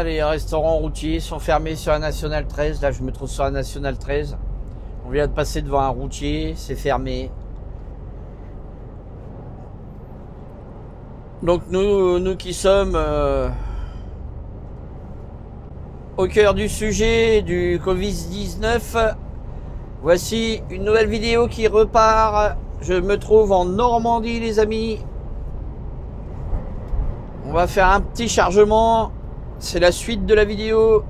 Les restaurants routiers sont fermés sur la Nationale 13. Là, je me trouve sur la Nationale 13. On vient de passer devant un routier, c'est fermé. Donc nous qui sommes au cœur du sujet du Covid-19, voici une nouvelle vidéo qui repart. Je me trouve en Normandie, les amis. On va faire un petit chargement. C'est la suite de la vidéo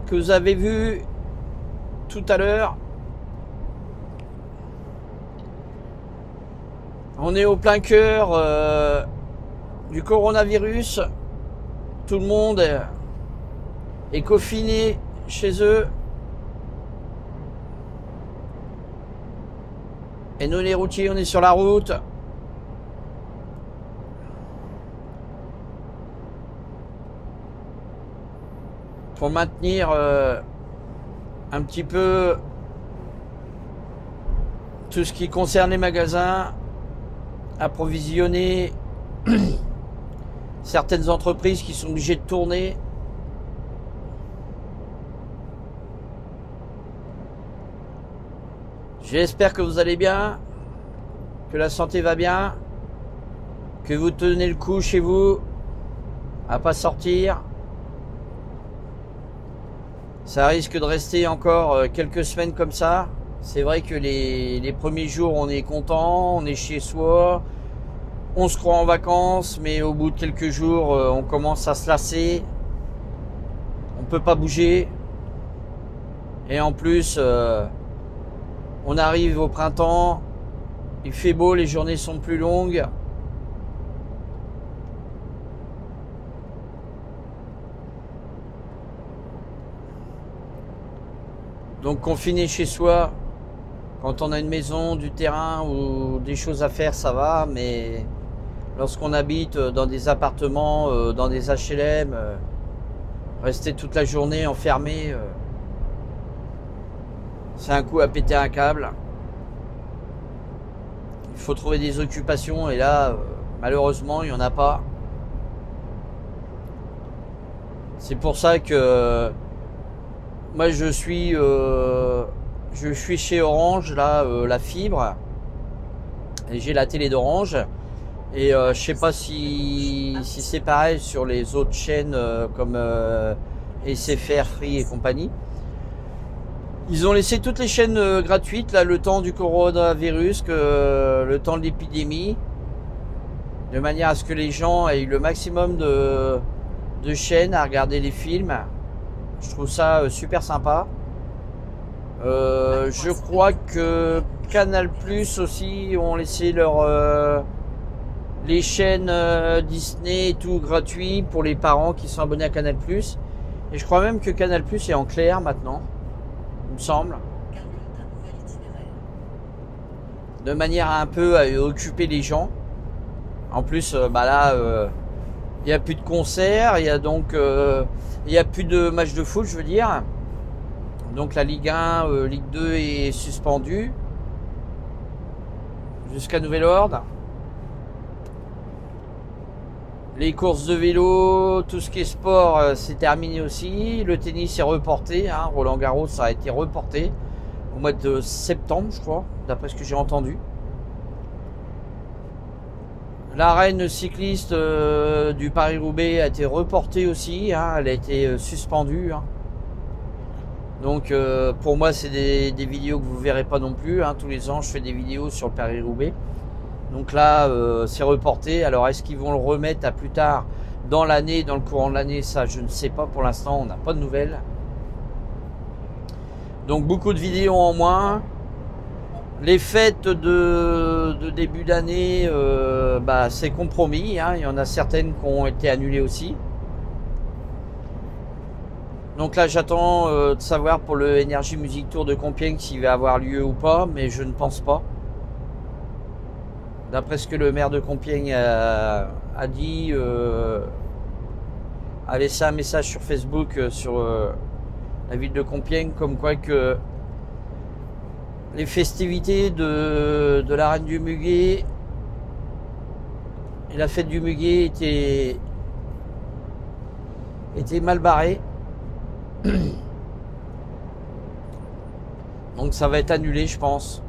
que vous avez vue tout à l'heure. On est au plein cœur du coronavirus. Tout le monde est confiné chez eux. Et nous les routiers, on est sur la route. Pour maintenir un petit peu tout ce qui concerne les magasins, approvisionner certaines entreprises qui sont obligées de tourner. J'espère que vous allez bien, que la santé va bien, que vous tenez le coup chez vous, à pas sortir. Ça risque de rester encore quelques semaines comme ça. C'est vrai que les premiers jours, on est content, on est chez soi, on se croit en vacances, mais au bout de quelques jours, on commence à se lasser. On peut pas bouger. Et en plus, on arrive au printemps, il fait beau, les journées sont plus longues. Donc confiné chez soi, quand on a une maison, du terrain ou des choses à faire, ça va. Mais lorsqu'on habite dans des appartements, dans des HLM, rester toute la journée enfermé, c'est un coup à péter un câble. Il faut trouver des occupations et là, malheureusement, il n'y en a pas. C'est pour ça que moi je suis chez Orange, là, la fibre, et j'ai la télé d'Orange. Et je sais pas si c'est pareil sur les autres chaînes comme SFR, Free et compagnie. Ils ont laissé toutes les chaînes gratuites là, le temps du coronavirus, le temps de l'épidémie, de manière à ce que les gens aient le maximum de chaînes à regarder les films. Je trouve ça super sympa. Je crois que Canal Plus aussi ont laissé les chaînes Disney et tout gratuit pour les parents qui sont abonnés à Canal Plus. Et je crois même que Canal Plus est en clair maintenant, il me semble. De manière à un peu à occuper les gens. En plus, bah là, il n'y a plus de concerts, il y a donc il n'y a plus de matchs de foot, je veux dire. Donc la Ligue 1, Ligue 2 est suspendue jusqu'à nouvel ordre. Les courses de vélo, tout ce qui est sport, c'est terminé aussi. Le tennis est reporté, hein. Roland Garros, ça a été reporté au mois de septembre, je crois, d'après ce que j'ai entendu. L'arène cycliste du Paris-Roubaix a été reportée aussi, hein, elle a été suspendue. Hein. Donc pour moi c'est des vidéos que vous verrez pas non plus. Hein. Tous les ans je fais des vidéos sur le Paris-Roubaix. Donc là c'est reporté. Alors est-ce qu'ils vont le remettre à plus tard dans l'année, dans le courant de l'année? Ça je ne sais pas pour l'instant, on n'a pas de nouvelles. Donc beaucoup de vidéos en moins. Les fêtes de début d'année, bah, c'est compromis. Hein. Il y en a certaines qui ont été annulées aussi. Donc là, j'attends de savoir pour le Energy Music Tour de Compiègne s'il va avoir lieu ou pas, mais je ne pense pas. D'après ce que le maire de Compiègne a dit, a laissé un message sur Facebook sur la ville de Compiègne, comme quoi que les festivités de la Reine du Muguet et la fête du Muguet étaient était mal barré. Donc ça va être annulé, je pense.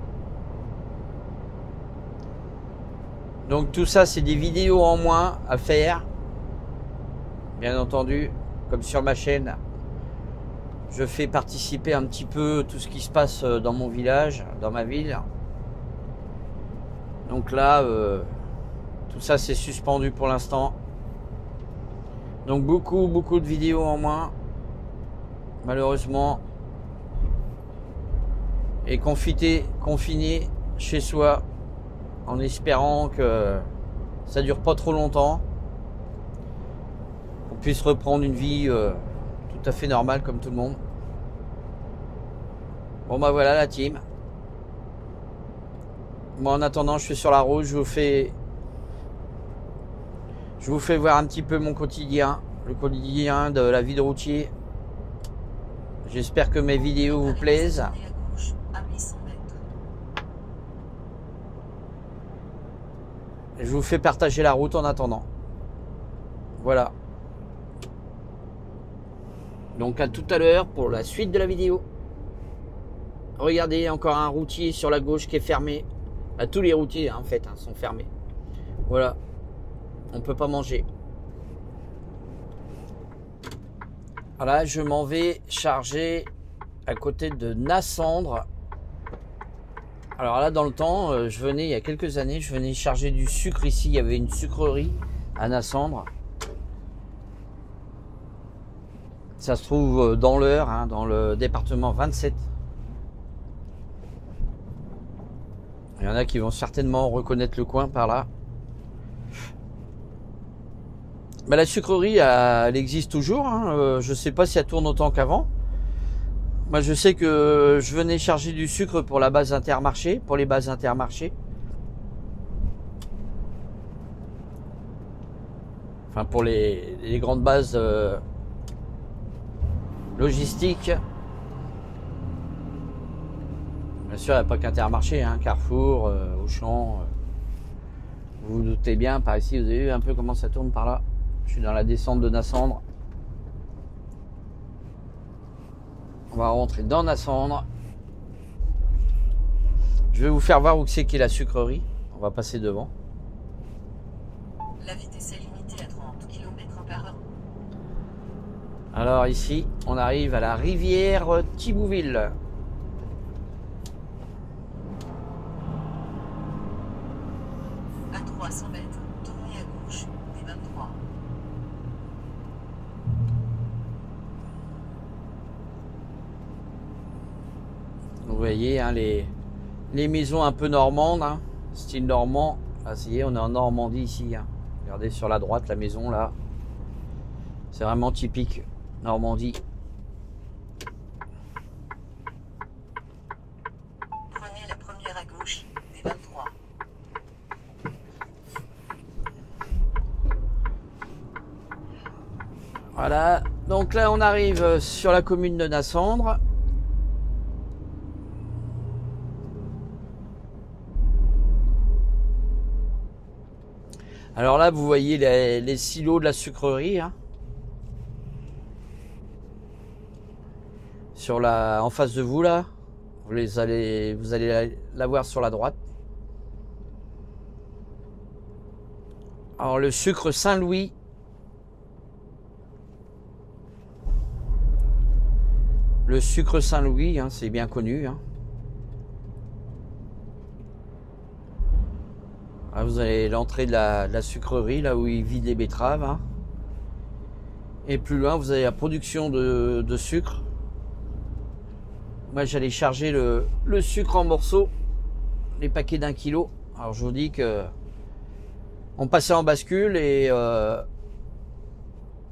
Donc tout ça, c'est des vidéos en moins à faire. Bien entendu, comme sur ma chaîne, je fais participer un petit peu tout ce qui se passe dans mon village, dans ma ville. Donc là, tout ça c'est suspendu pour l'instant. Donc beaucoup de vidéos en moins, malheureusement. Et confiné chez soi, en espérant que ça dure pas trop longtemps, qu'on puisse reprendre une vie tout à fait normale comme tout le monde. Bon bah voilà la team. Moi en attendant, je suis sur la route, je vous fais voir un petit peu mon quotidien, le quotidien de la vie de routier. J'espère que mes vidéos vous plaisent. Et je vous fais partager la route en attendant. Voilà. Donc à tout à l'heure pour la suite de la vidéo. Regardez, encore un routier sur la gauche qui est fermé. Là, tous les routiers en fait sont fermés. Voilà. On peut pas manger. Voilà, je m'en vais charger à côté de Nassandre. Alors là, dans le temps, il y a quelques années, je venais charger du sucre ici. Il y avait une sucrerie à Nassandre. Ça se trouve dans l'Eure, hein, dans le département 27. Il y en a qui vont certainement reconnaître le coin par là. Mais la sucrerie, elle existe toujours. Hein. Je ne sais pas si elle tourne autant qu'avant. Moi, je sais que je venais charger du sucre pour la base Intermarché, pour les bases Intermarché. Enfin, pour les grandes bases logistiques. Bien sûr, il n'y a pas qu'Intermarché, hein, Carrefour, Auchan. Vous vous doutez bien, par ici, vous avez vu un peu comment ça tourne par là. Je suis dans la descente de Nassandre. On va rentrer dans Nassandre. Je vais vous faire voir où c'est qu'est la sucrerie. On va passer devant. La vitesse est limitée à 30 km/h. Alors ici, on arrive à la rivière Thibouville. À 300 mètres, tournez à gauche, D23. Vous voyez hein, les maisons un peu normandes, hein, style normand. Ah, ça y est, on est en Normandie ici. Hein. Regardez sur la droite la maison là. C'est vraiment typique Normandie. Prenez la première à gauche, D23. Voilà, donc là on arrive sur la commune de Nassandre. Alors là vous voyez les silos de la sucrerie. Hein. En face de vous là, vous allez la voir sur la droite. Alors le sucre Saint-Louis. Le sucre Saint-Louis, hein, c'est bien connu. Hein. Là, vous avez l'entrée de la sucrerie, là où ils vident les betteraves. Hein. Et plus loin, vous avez la production de sucre. Moi, j'allais charger le sucre en morceaux, les paquets d'1 kilo. Alors, je vous dis que on passait en bascule et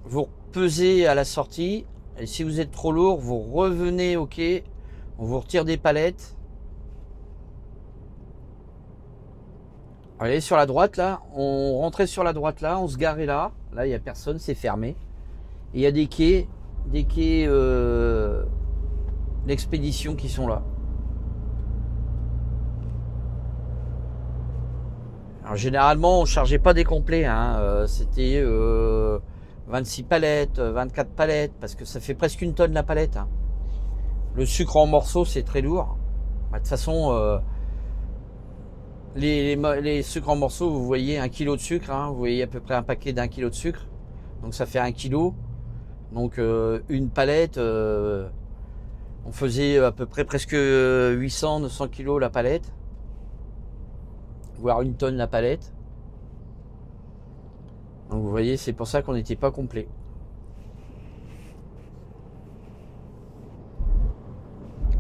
vous pesez à la sortie. Et si vous êtes trop lourd, vous revenez au quai, on vous retire des palettes. Allez, sur la droite là, on rentrait sur la droite là, on se garait là. Là, il n'y a personne, c'est fermé. Et il y a des quais d'expédition qui sont là. Alors généralement, on chargeait pas des complets. Hein. C'était 26 palettes, 24 palettes, parce que ça fait presque une tonne la palette. Hein. Le sucre en morceaux, c'est très lourd. Bah, de toute façon, les sucres en morceaux, vous voyez 1 kg de sucre, hein, vous voyez à peu près un paquet d'1 kg de sucre. Donc ça fait 1 kg. Donc une palette, on faisait à peu près presque 800-900 kg la palette. Voire une tonne la palette. Donc vous voyez, c'est pour ça qu'on n'était pas complet.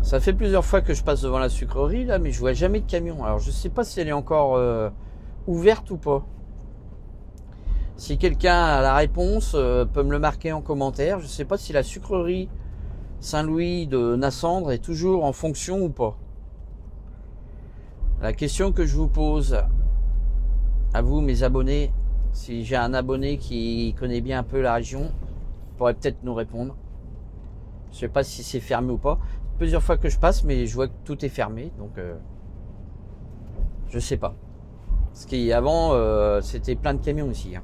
Ça fait plusieurs fois que je passe devant la sucrerie là, mais je vois jamais de camion. Alors je sais pas si elle est encore ouverte ou pas. Si quelqu'un a la réponse, peut me le marquer en commentaire. Je sais pas si la sucrerie Saint-Louis de Nassandre est toujours en fonction ou pas. La question que je vous pose à vous, mes abonnés, si j'ai un abonné qui connaît bien un peu la région, il pourrait peut-être nous répondre. Je sais pas si c'est fermé ou pas. Plusieurs fois que je passe, mais je vois que tout est fermé, donc je sais pas. Parce qu'avant, c'était plein de camions ici. Hein.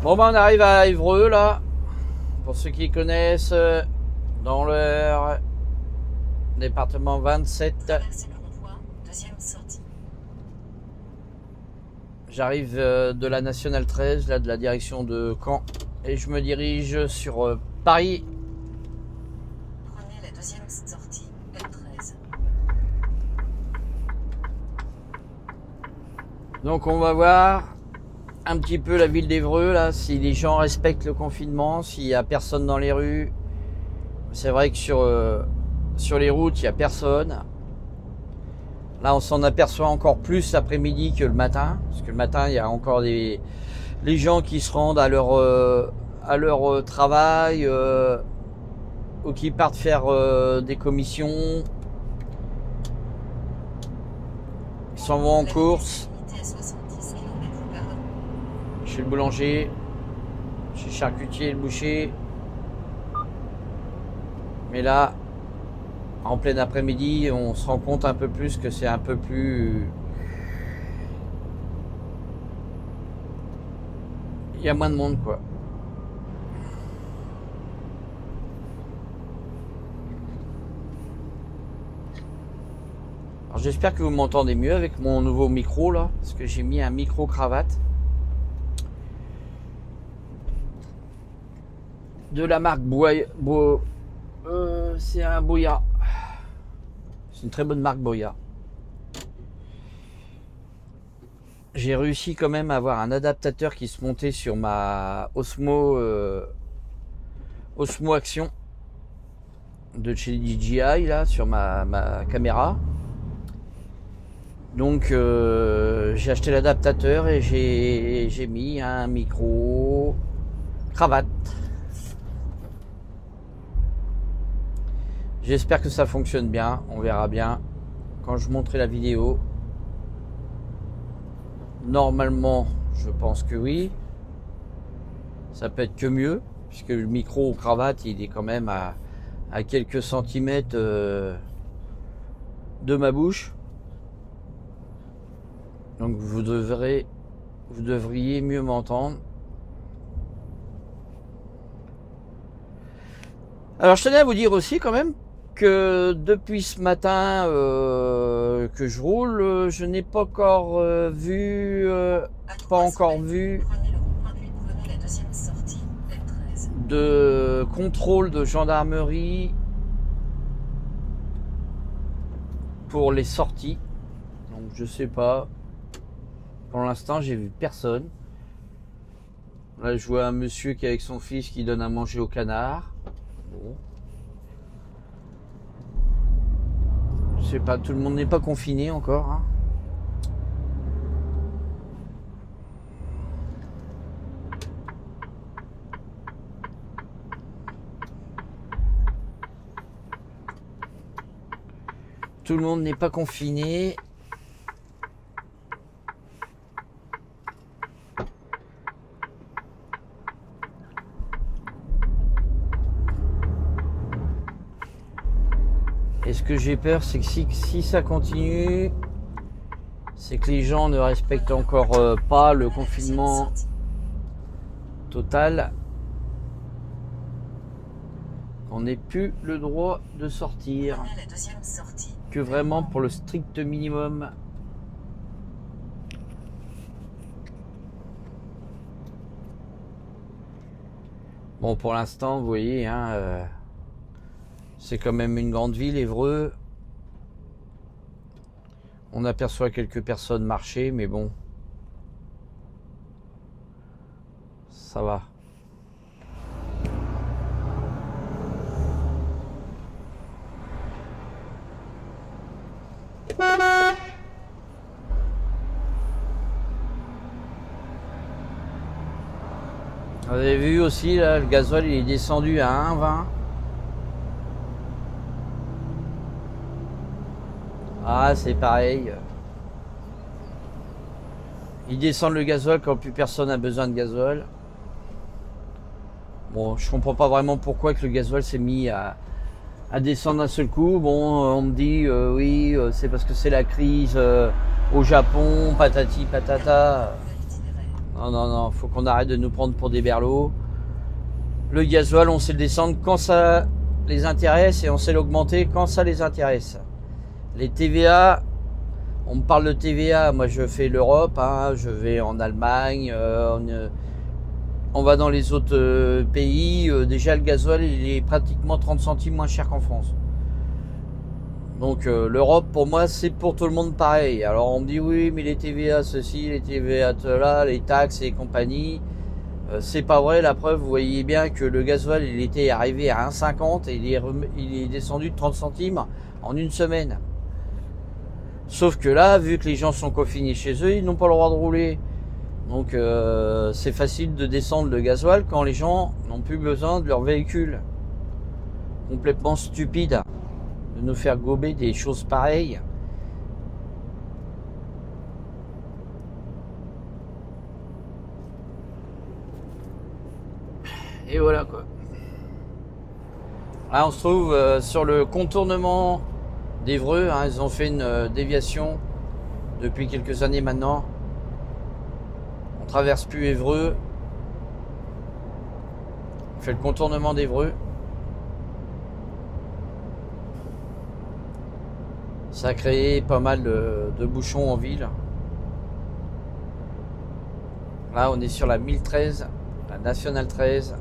Bon ben on arrive à Évreux là. Pour ceux qui connaissent, dans leur département 27. J'arrive de la Nationale 13, là de la direction de Caen, et je me dirige sur Paris. Prenez la deuxième sortie, L13. Donc on va voir un petit peu la ville d'Évreux, là, si les gens respectent le confinement, s'il n'y a personne dans les rues. C'est vrai que sur les routes, il n'y a personne. Là, on s'en aperçoit encore plus l'après-midi que le matin. Parce que le matin, il y a encore les gens qui se rendent à leur travail ou qui partent faire des commissions. Ils s'en vont en course. Chez le boulanger, chez le charcutier et le boucher. Mais là, en plein après-midi, on se rend compte un peu plus que c'est un peu plus... Il y a moins de monde, quoi. Alors j'espère que vous m'entendez mieux avec mon nouveau micro, là. Parce que j'ai mis un micro cravate. De la marque c'est un Boya. C'est une très bonne marque Boya. J'ai réussi quand même à avoir un adaptateur qui se montait sur ma Osmo Action de chez DJI là sur ma caméra. Donc j'ai acheté l'adaptateur et j'ai mis un micro cravate. J'espère que ça fonctionne bien, on verra bien quand je montrerai la vidéo. Normalement, je pense que oui. Ça peut être que mieux, puisque le micro cravate, il est quand même à quelques centimètres de ma bouche. Donc vous devriez mieux m'entendre. Alors je tenais à vous dire aussi quand même que depuis ce matin que je roule, je n'ai pas encore vu de contrôle de gendarmerie pour les sorties. Donc je sais pas. Pour l'instant, j'ai vu personne. Là, je vois un monsieur qui est avec son fils qui donne à manger au canard. Bon. Je sais pas, tout le monde n'est pas confiné encore. Hein. Tout le monde n'est pas confiné. Est-ce que j'ai peur, c'est que si ça continue, c'est que les gens ne respectent encore pas le confinement total. On n'ait plus le droit de sortir que vraiment pour le strict minimum. Bon, pour l'instant, vous voyez, hein, c'est quand même une grande ville, Évreux. On aperçoit quelques personnes marcher, mais bon, ça va. Vous avez vu aussi, là, le gasoil il est descendu à 1,20. Ah, c'est pareil. Ils descendent le gasoil quand plus personne n'a besoin de gasoil. Bon, je comprends pas vraiment pourquoi que le gasoil s'est mis à descendre d'un seul coup. Bon, on me dit oui, c'est parce que c'est la crise au Japon, patati patata. Non, non, non, faut qu'on arrête de nous prendre pour des berlots. Le gasoil, on sait le descendre quand ça les intéresse et on sait l'augmenter quand ça les intéresse. Les TVA, on me parle de TVA, moi je fais l'Europe, hein, je vais en Allemagne, on va dans les autres pays. Déjà le gasoil il est pratiquement 30 centimes moins cher qu'en France. Donc l'Europe pour moi c'est pour tout le monde pareil. Alors on me dit oui mais les TVA ceci, les TVA là, les taxes et compagnie. C'est pas vrai, la preuve vous voyez bien que le gasoil il était arrivé à 1,50 et il est descendu de 30 centimes en une semaine. Sauf que là vu que les gens sont confinés chez eux ils n'ont pas le droit de rouler. Donc c'est facile de descendre le gasoil quand les gens n'ont plus besoin de leur véhicule. Complètement stupide de nous faire gober des choses pareilles. Et voilà quoi. Là on se trouve sur le contournement d'Évreux, hein, ils ont fait une déviation depuis quelques années maintenant. On traverse plus Évreux. On fait le contournement d'Évreux. Ça a créé pas mal de bouchons en ville. Là on est sur la 1013, la nationale 13.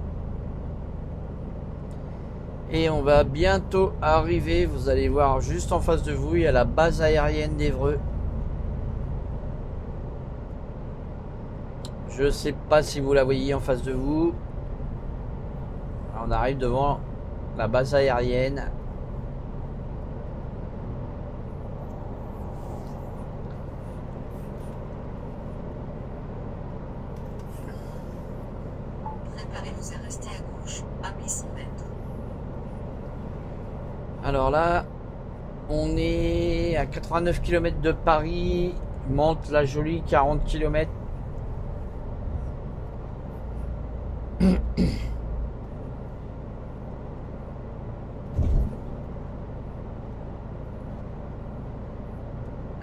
Et on va bientôt arriver, vous allez voir juste en face de vous, il y a la base aérienne d'Évreux. Je sais pas si vous la voyez en face de vous. On arrive devant la base aérienne. Préparez-vous à rester à gauche, à 800 mètres. Alors là, on est à 89 km de Paris, Mantes-la-Jolie, 40 km.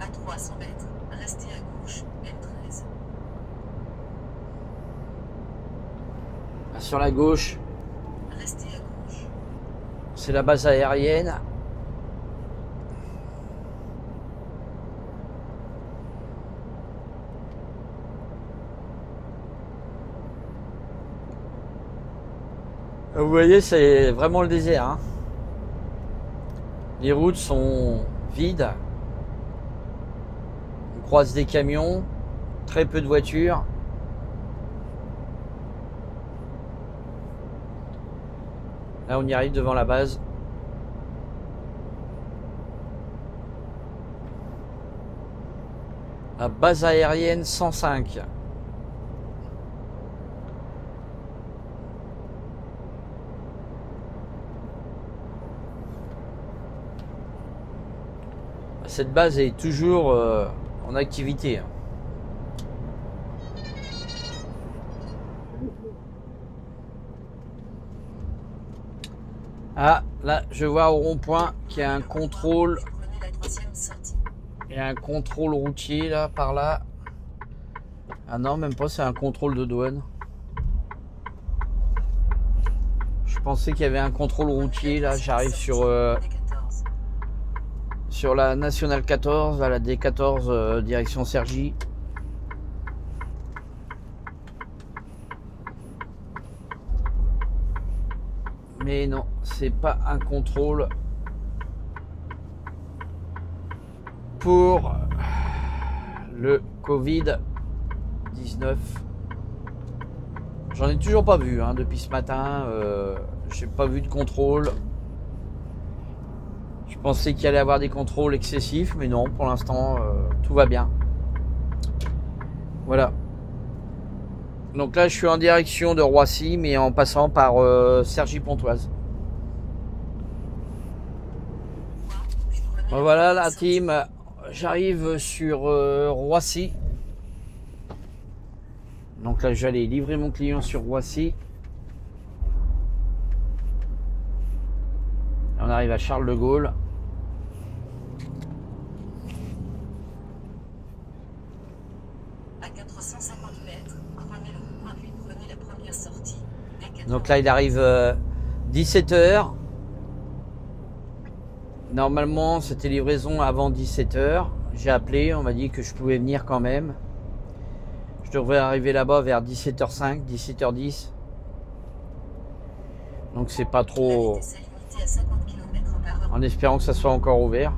À 300 mètres, restez à gauche, M13. Sur la gauche, Restez à gauche. c'est la base aérienne. Vous voyez, c'est vraiment le désert, hein. Les routes sont vides. On croise des camions, très peu de voitures. Là, on y arrive devant la base. La base aérienne 105. Cette base est toujours en activité. Ah, Là, je vois au rond-point qu'il y a un contrôle. Prenez la troisième sortie. Il y a un contrôle routier là, par là. Ah non, même pas, c'est un contrôle de douane. Je pensais qu'il y avait un contrôle routier là. J'arrive sur la nationale 14, à la D14 direction Cergy. Mais non, c'est pas un contrôle pour le Covid-19. J'en ai toujours pas vu hein, depuis ce matin. J'ai pas vu de contrôle. Je pensais qu'il allait y avoir des contrôles excessifs, mais non, pour l'instant, tout va bien. Voilà. Donc là, je suis en direction de Roissy, mais en passant par Cergy-Pontoise. Voilà la team, j'arrive sur Roissy. Donc là, j'allais livrer mon client sur Roissy. On arrive à Charles de Gaulle. À 450 mètres, prenez le rond-point puis prenez la première sortie. Donc là, il arrive 17h. Normalement, c'était livraison avant 17h. J'ai appelé, on m'a dit que je pouvais venir quand même. Je devrais arriver là-bas vers 17h05, 17h10. Donc c'est pas trop... En espérant que ça soit encore ouvert.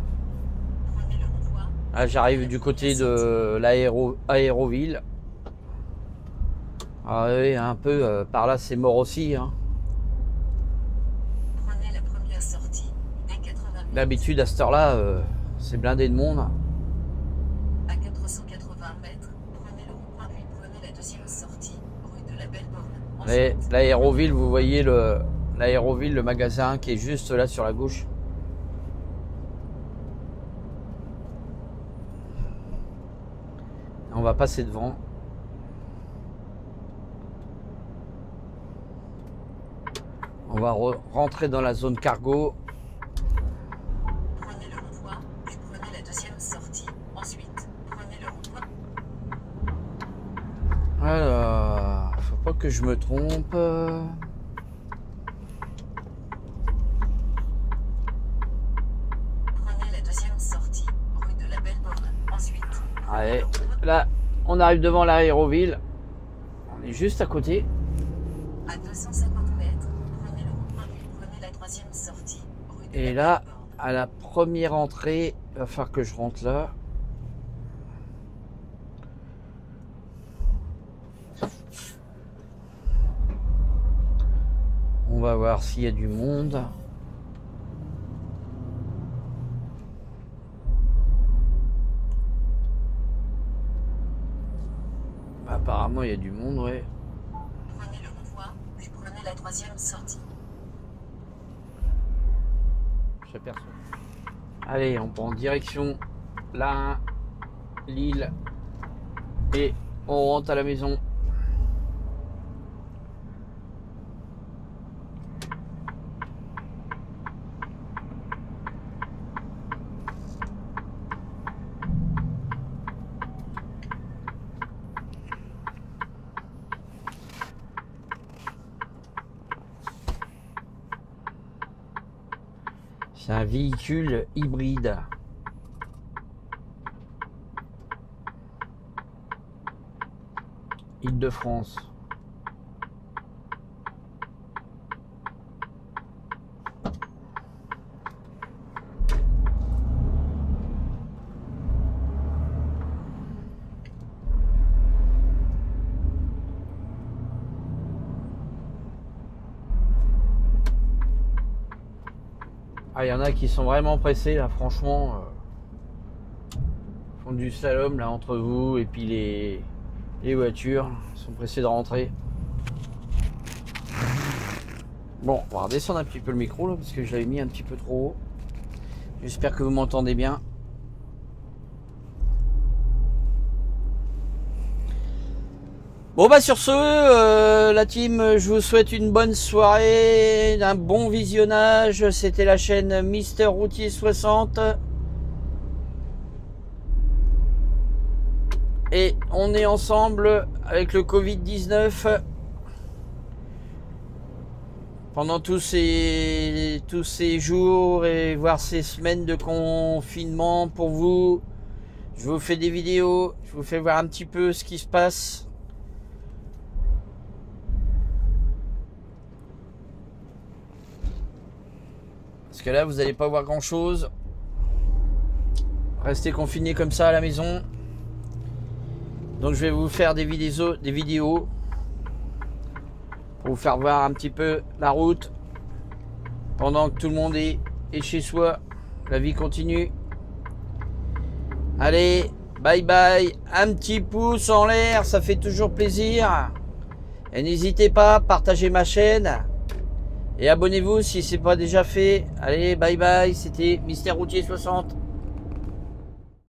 Là, j'arrive du côté de l'Aéroville. Ah oui, un peu par là, c'est mort aussi. Hein. D'habitude, à cette heure-là, c'est blindé de monde. À 480 mètres, prenez le rond-point puis prenez la deuxième sortie, rue de la Belle-Borne. L'Aéroville, vous voyez l'Aéroville, le magasin qui est juste là sur la gauche. On va passer devant. On va rentrer dans la zone cargo. Prenez le rond-point, puis prenez la deuxième sortie. Ensuite, prenez le rond-point. Alors, faut pas que je me trompe. Prenez la deuxième sortie, rue de la Belle-Borne. Ensuite, Allez, là, on arrive devant l'Aéroville. On est juste à côté. à 250 mètres, prenez le rond-point puis prenez la troisième sortie, rue de Et la là, Belle-Borne. à la première entrée, il va falloir que je rentre là. On va voir s'il y a du monde. Apparemment, il y a du monde, ouais. Prenez le rond-point, puis prenez la troisième sortie. J'aperçois. Allez, on prend direction là, Lille, et on rentre à la maison. C'est un véhicule hybride. Île-de-France. Ah, il y en a qui sont vraiment pressés là, franchement. Font du slalom là entre vous et puis les voitures. Ils sont pressés de rentrer. Bon, on va redescendre un petit peu le micro là parce que je l'avais mis un petit peu trop haut. J'espère que vous m'entendez bien. Bon bah sur ce, la team, je vous souhaite une bonne soirée, un bon visionnage. C'était la chaîne Mister Routier 60. Et on est ensemble avec le Covid-19 pendant tous ces jours et voire ces semaines de confinement pour vous. Je vous fais des vidéos, je vous fais voir un petit peu ce qui se passe. Parce que là, vous n'allez pas voir grand chose. Restez confinés comme ça à la maison. Donc je vais vous faire des vidéos pour vous faire voir un petit peu la route pendant que tout le monde est chez soi. La vie continue. Allez, bye bye. Un petit pouce en l'air, ça fait toujours plaisir. Et n'hésitez pas à partager ma chaîne. Et abonnez-vous si ce n'est pas déjà fait. Allez, bye bye. C'était Mister Routier 60.